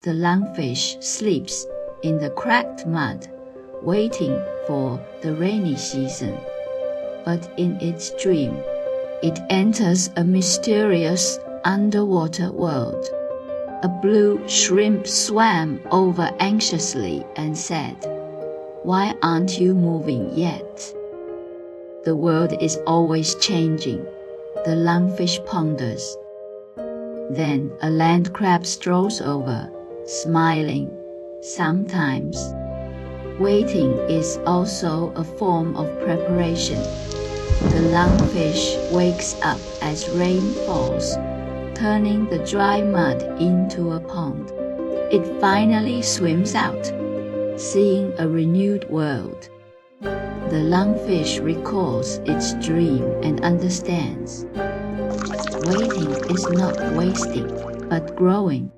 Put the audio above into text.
The lungfish sleeps in the cracked mud, waiting for the rainy season. But in its dream, it enters a mysterious underwater world. A blue shrimp swam over anxiously and said, "Why aren't you moving yet?" "The world is always changing," the lungfish ponders. Then a land crab strolls over, smiling. Sometimes waiting is also a form of preparation. The lungfish wakes up as rain falls, turning the dry mud into a pond. It finally swims out, seeing a renewed world. The lungfish recalls its dream and understands. Waiting is not wasting, but growing.